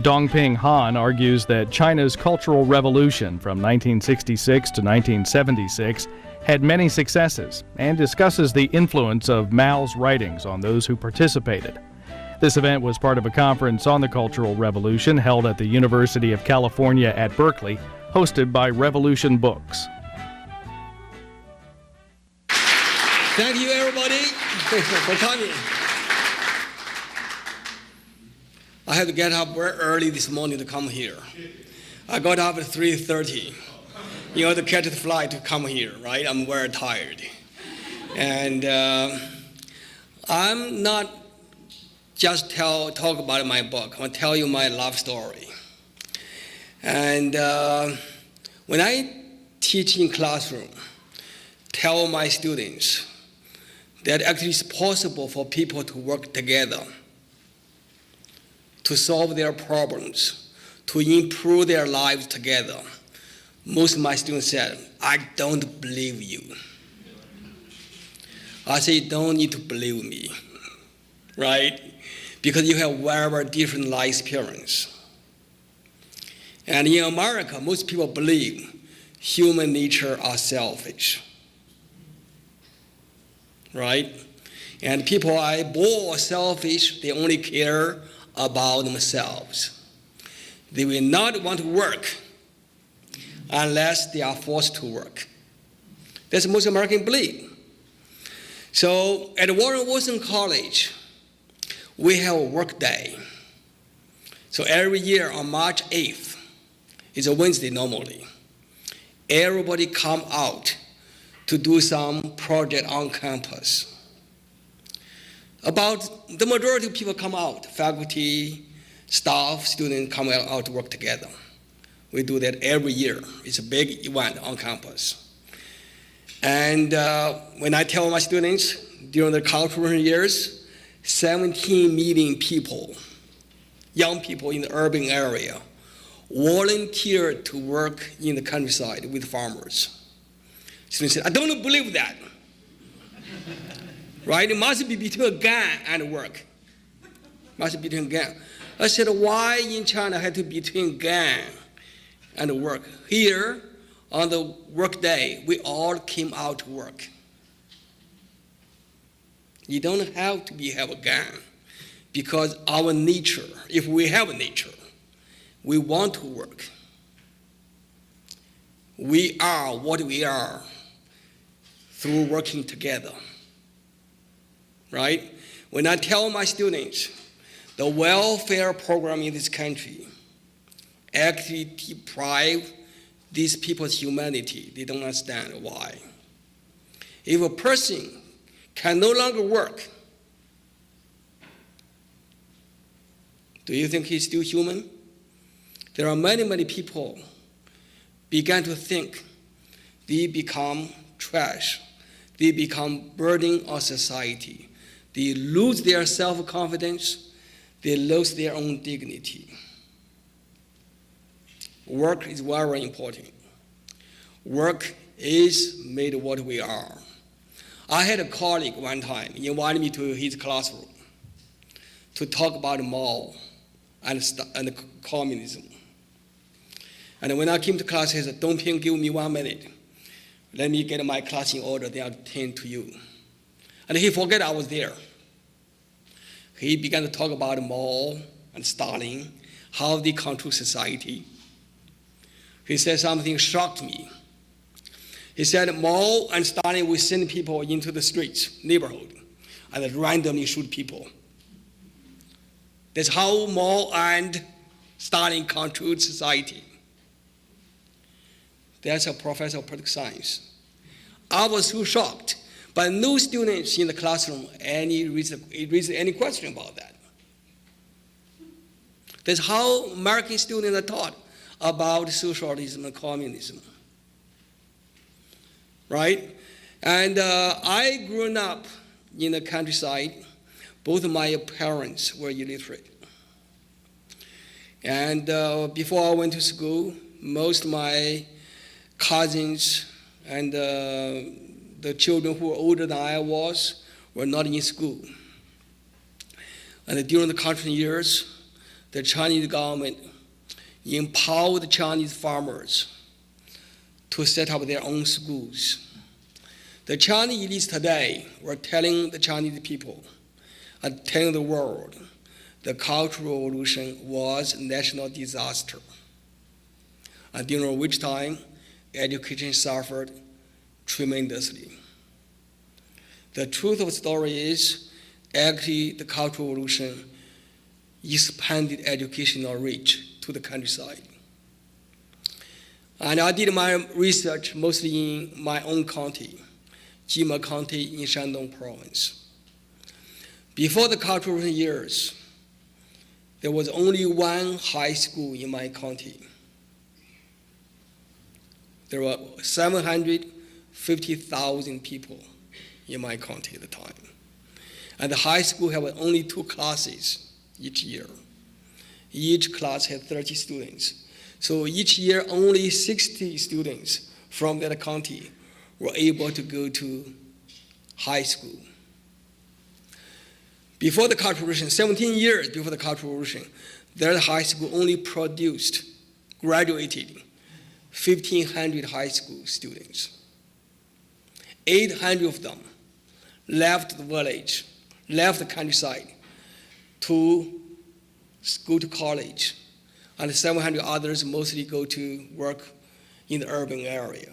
Dongping Han argues that China's Cultural Revolution from 1966 to 1976 had many successes and discusses the influence of Mao's writings on those who participated. This event was part of a conference on the Cultural Revolution held at the University of California at Berkeley, hosted by Revolution Books. Thank you, everybody, for coming. I had to get up very early this morning to come here. I got up at 3:30, to catch the flight to come here, right? I'm very tired. And I'm not just talk about my book. I want to tell you my love story. And when I teach in classroom, tell my students that actually it's possible for people to work together to solve their problems, to improve their lives together. Most of my students said, I don't believe you. I say, you don't need to believe me, right? Because you have very, very different life experience. And in America, most people believe human nature are selfish, right? And people are born selfish, they only care about themselves. They will not want to work unless they are forced to work. That's most Americans believe. So at Warren Wilson College, we have a work day. So every year on March 8th, it's a Wednesday normally, everybody come out to do some project on campus. About the majority of people come out, faculty, staff, students come out to work together. We do that every year. It's a big event on campus. And when I tell my students during the cultural years, 17 million people, young people in the urban area, volunteered to work in the countryside with farmers. Students said, I don't believe that. Right? It must be between a gun and work. Must be between gun. I said, why in China had to be between gun and work? Here, on the work day, we all came out to work. You don't have to have a gun because our nature, if we have a nature, we want to work. We are what we are through working together. Right? When I tell my students the welfare program in this country actually deprive these people's humanity, they don't understand why. If a person can no longer work, do you think he's still human? There are many, many people began to think they become trash. They become burden on society. They lose their self-confidence. They lose their own dignity. Work is very important. Work is made what we are. I had a colleague one time, he invited me to his classroom to talk about Mao and communism. And when I came to class, he said, Dongping, give me 1 minute. Let me get my class in order, then I'll attend to you. And he forgot I was there. He began to talk about Mao and Stalin, how they control society. He said something shocked me. He said Mao and Stalin will send people into the streets, neighborhood, and randomly shoot people. That's how Mao and Stalin controlled society. That's a professor of political science. I was so shocked, but no students in the classroom raised any question about that. That's how American students are taught about socialism and communism, right? And I grew up in the countryside. Both of my parents were illiterate. And before I went to school, most of my cousins and the children who were older than I was were not in school. And during the country years, the Chinese government empowered Chinese farmers to set up their own schools. The Chinese elites today were telling the Chinese people and telling the world the Cultural Revolution was a national disaster, and during which time education suffered tremendously. The truth of the story is, actually, the Cultural Revolution expanded educational reach to the countryside. And I did my research mostly in my own county, Jima County in Shandong Province. Before the Cultural Revolution years, there was only one high school in my county. There were 750,000 people in my county at the time. And the high school had only 2 classes each year. Each class had 30 students. So each year, only 60 students from that county were able to go to high school. Before the Cultural Revolution, 17 years before the Cultural Revolution, their high school only graduated 1,500 high school students. 800 of them left the village, left the countryside to go to college, and 700 others mostly go to work in the urban area.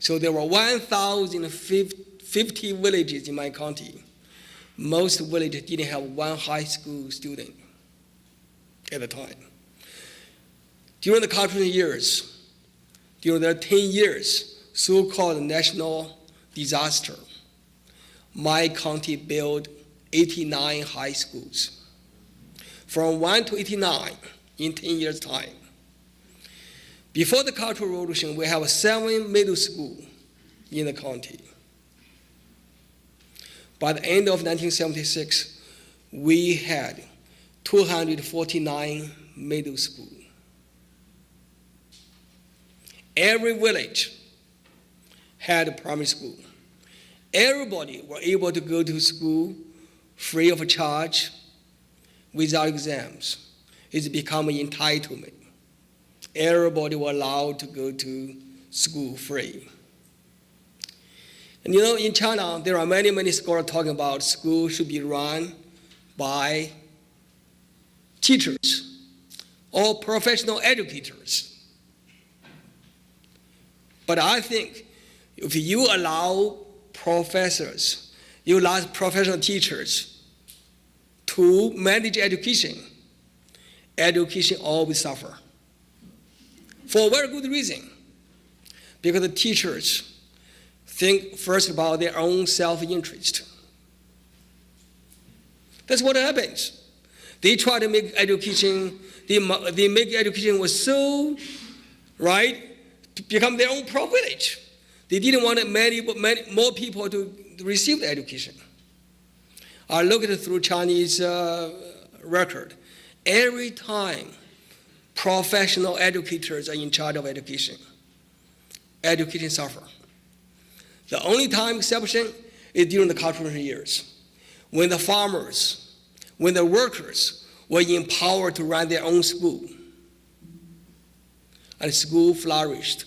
So there were 1,050 villages in my county. Most villages didn't have one high school student at the time. During the Cultural years, during their 10 years, so-called national disaster, my county built 89 high schools. From 1 to 89 in 10 years' time. Before the Cultural Revolution, we have 7 middle schools in the county. By the end of 1976, we had 249 middle schools. Every village had a primary school. Everybody were able to go to school free of charge, without exams. It's become an entitlement. Everybody was allowed to go to school free. And in China, there are many scholars talking about school should be run by teachers or professional educators. But I think if you allow professors, you allow professional teachers to manage education, education always suffer. For a very good reason. Because the teachers think first about their own self-interest. That's what happens. They try to make education, they make education was so, to become their own privilege. They didn't want many more people to receive the education. I looked through Chinese record. Every time professional educators are in charge of education suffer. The only time exception is during the Cultural years, when the farmers, when the workers were empowered to run their own school. And school flourished.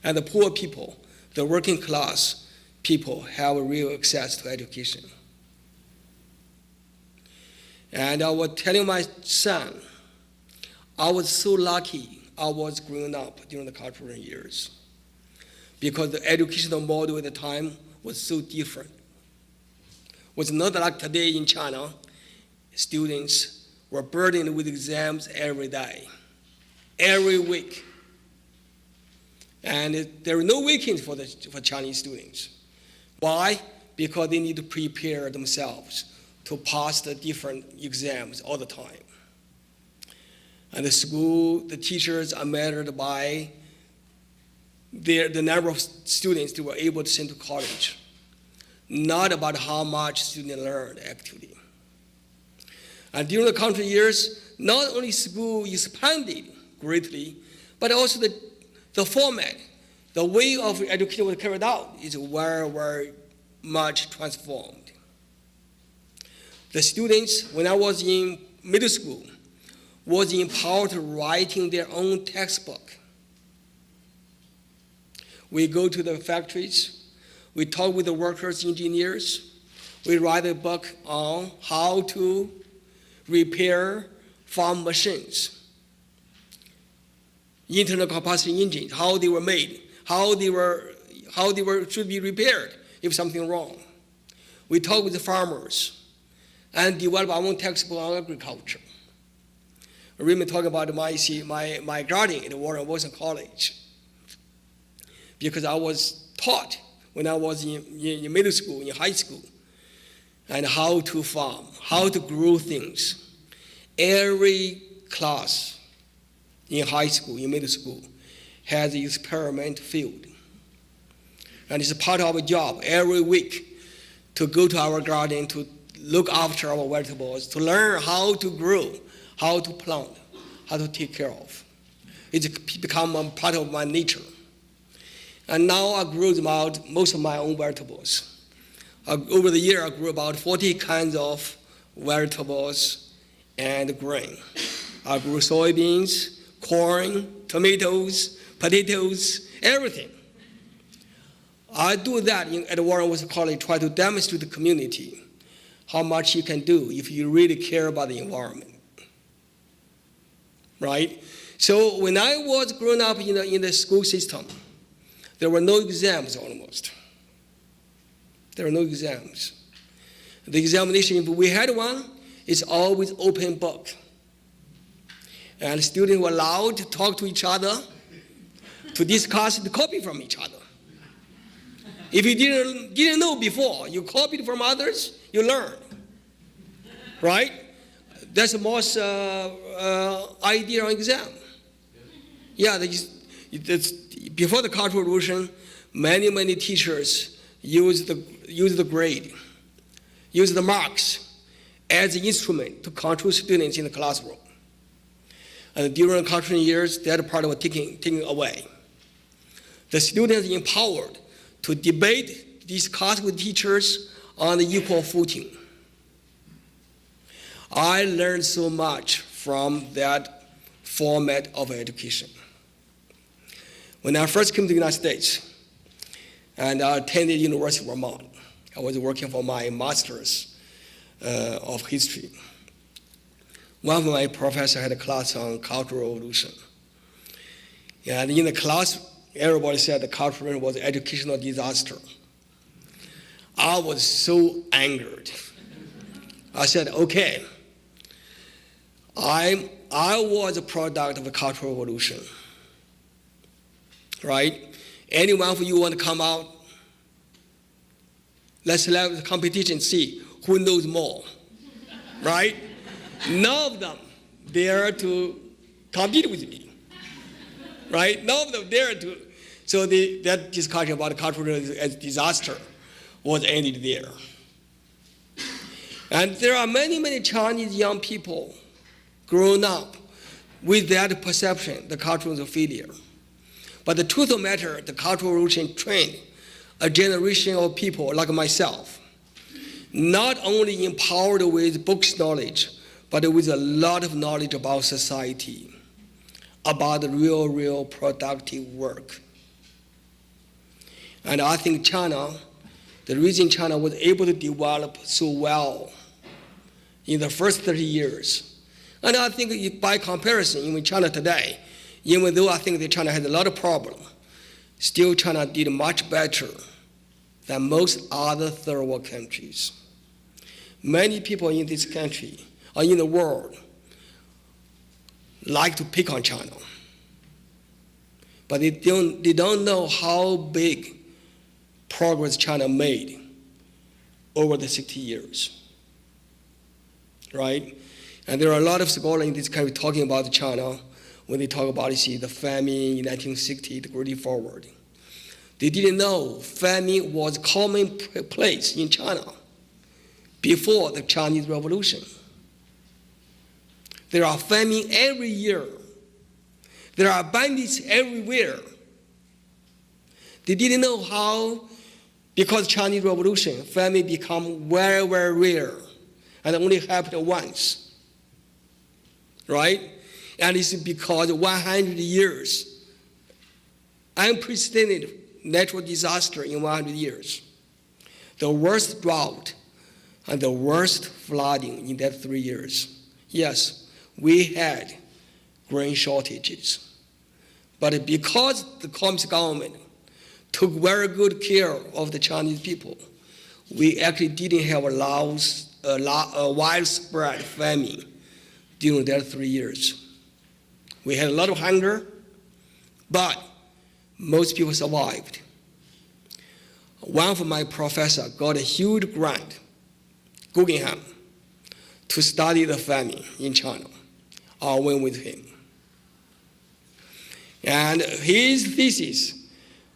And the poor people, the working class people, have real access to education. And I was telling my son, I was so lucky I was growing up during the Cultural years, because the educational model at the time was so different. It was not like today in China. Students were burdened with exams every day, every week. And there were no weekends for Chinese students. Why? Because they need to prepare themselves to pass the different exams all the time. And the school, the teachers are measured by the number of students they were able to send to college, not about how much students learned actually. And during the Cultural years, not only school expanded greatly, but also the format, the way of education was carried out is very, very much transformed. The students, when I was in middle school, was empowered to writing their own textbook. We go to the factories, we talk with the workers, engineers, we write a book on how to repair farm machines, internal combustion engines, how they were made, how they should be repaired if something wrong. We talk with the farmers and develop our own textbook on agriculture. I remember talking about my garden at Warren Wilson College, because I was taught when I was in middle school, in high school, and how to farm, how to grow things. Every class in high school, in middle school, has an experiment field. And it's a part of our job every week to go to our garden, to look after our vegetables, to learn how to grow, how to plant, how to take care of. It's become a part of my nature. And now I grow most of my own vegetables. Over the year, I grew about 40 kinds of vegetables and grain. I grew soybeans, corn, tomatoes, potatoes, everything. I do that at Warren Wilson College, try to demonstrate to the community how much you can do if you really care about the environment, right? So when I was growing up in the school system, there were no exams almost. There were no exams. The examination, if we had one, is always open book. And students were allowed to talk to each other, to discuss, to copy from each other. If you didn't know before, you copied from others, you learned, right? That's the most idea on exam. Yeah, before the Cultural Revolution, many teachers used the grade, used the marks as an instrument to control students in the classroom. And during the cultural years, that part was taken away. The students empowered to debate, discuss with teachers on the equal footing. I learned so much from that format of education. When I first came to the United States, and I attended University of Vermont, I was working for my master's of history. One of my professors had a class on Cultural Revolution. And in the class, everybody said the Cultural Revolution was an educational disaster. I was so angered. I said, okay, I was a product of the Cultural Revolution, right? Any one of you want to come out? Let's have the competition, see who knows more, right? None of them dare to compete with me, right? None of them dare to. So that discussion about the cultural as disaster was ended there. And there are many Chinese young people grown up with that perception, the culture is a failure. But the truth of the matter, the Cultural Revolution trained a generation of people like myself, not only empowered with books knowledge, but with a lot of knowledge about society, about the real productive work. And I think China, the reason China was able to develop so well in the first 30 years, and I think by comparison, even China today, even though I think that China has a lot of problems, still China did much better than most other third world countries. Many people in this country, or in the world, like to pick on China. But they don't know how big progress China made over the 60 years, right? And there are a lot of scholars in this country talking about China when they talk about, the famine in 1960, the Great Forward. They didn't know famine was commonplace in China before the Chinese Revolution. There are famine every year. There are bandits everywhere. They didn't know how, because Chinese Revolution, famine become very rare and only happened once. right? And it's because 100 years, unprecedented natural disaster in 100 years. The worst drought and the worst flooding in that 3 years. Yes, we had grain shortages. But because the Communist government took very good care of the Chinese people, we actually didn't have a widespread famine during that 3 years. We had a lot of hunger, but most people survived. One of my professors got a huge grant, Guggenheim, to study the famine in China. I went with him. And his thesis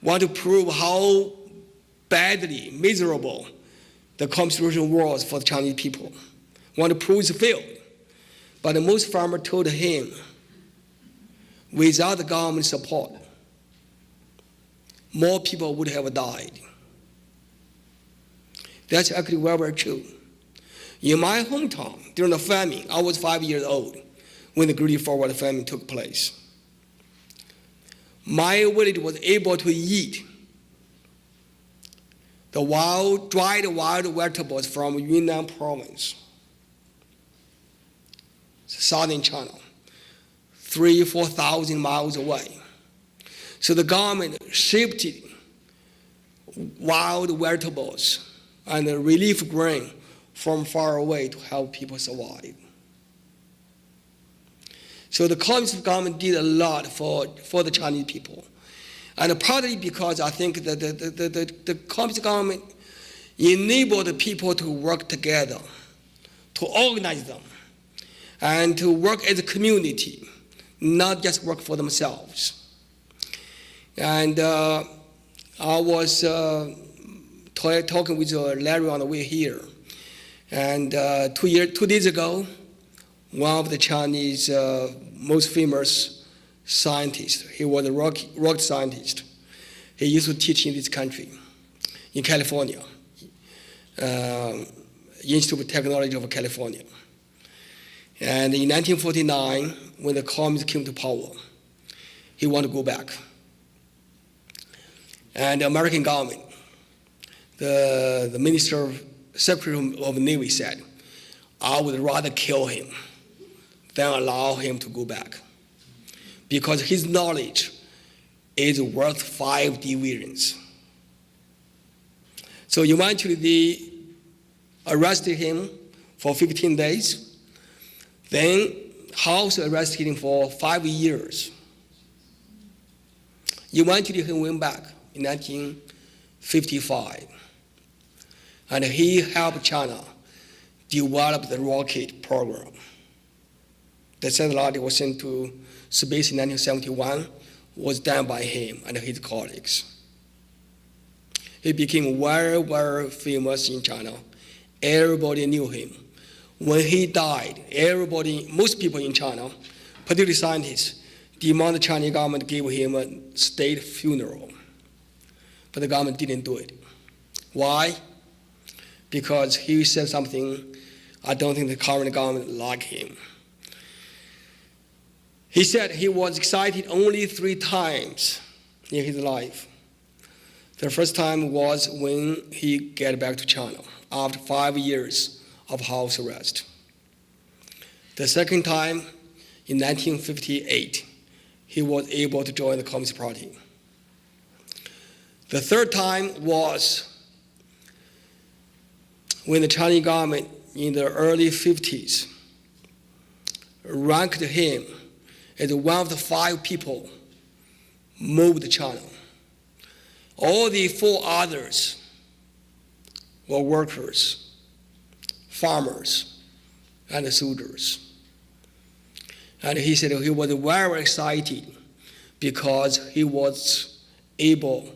was to prove how badly miserable the Communist Revolution was for the Chinese people. Want to prove it failed. But most farmers told him, without the government support, more people would have died. That's actually very, very true. In my hometown, during the famine, I was 5 years old when the Great Forward famine took place. My village was able to eat the dried wild vegetables from Yunnan province, southern China, 3,000-4,000 miles away. So the government shipped wild vegetables and relief grain from far away to help people survive. So the Communist government did a lot for the Chinese people. And partly because I think that the Communist government enabled the people to work together, to organize them, and to work as a community, not just work for themselves. And I was talking with Larry on the way here. And 2 days ago, one of the Chinese most famous scientists, he was a rocket scientist. He used to teach in this country, in California, Institute of Technology of California. And in 1949, when the communists came to power, he wanted to go back. And the American government, the Secretary of the Navy said, I would rather kill him than allow him to go back, because his knowledge is worth 5 divisions. So eventually they arrested him for 15 days, then house arrested him for 5 years. Eventually he went back in 1955, and he helped China develop the rocket program. The satellite was sent to space in 1971, was done by him and his colleagues. He became very, very famous in China. Everybody knew him. When he died, most people in China, particularly scientists, demanded the Chinese government give him a state funeral. But the government didn't do it. Why? Because he said something I don't think the current government liked him. He said he was excited only 3 times in his life. The first time was when he got back to China after 5 years of house arrest. The second time, in 1958, he was able to join the Communist Party. The third time was when the Chinese government in the early 50s ranked him as one of the 5 people moved to China. All the 4 others were workers, farmers, and soldiers. And he said he was very excited because he was able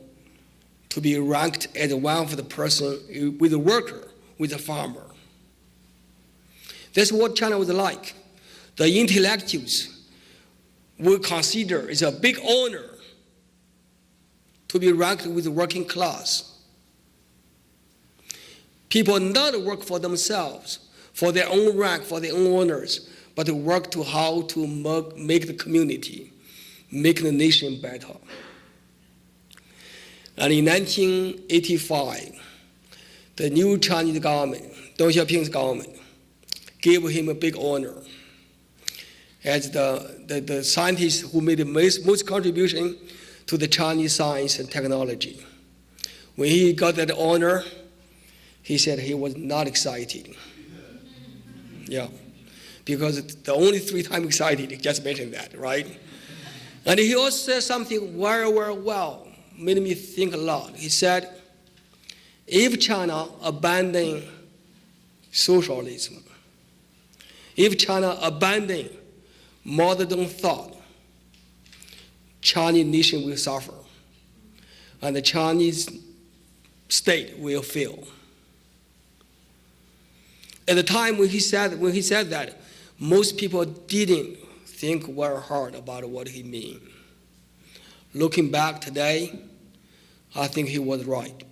to be ranked as one of the person with a worker, with a farmer. That's what China was like. The intellectuals would consider it's a big honor to be ranked with the working class. People not work for themselves, for their own rank, for their own honors, but to work to how to make the community, make the nation better. And in 1985, the new Chinese government, Deng Xiaoping's government, gave him a big honor as the scientist who made the most contribution to the Chinese science and technology. When he got that honor, he said he was not excited. Yeah, because the only 3 times excited, he just mentioned that, right? And he also said something very, very well, made me think a lot. He said, if China abandoned socialism, if China abandoned modern thought, Chinese nation will suffer, and the Chinese state will fail. At the time when he said that, most people didn't think very hard about what he meant. Looking back today, I think he was right.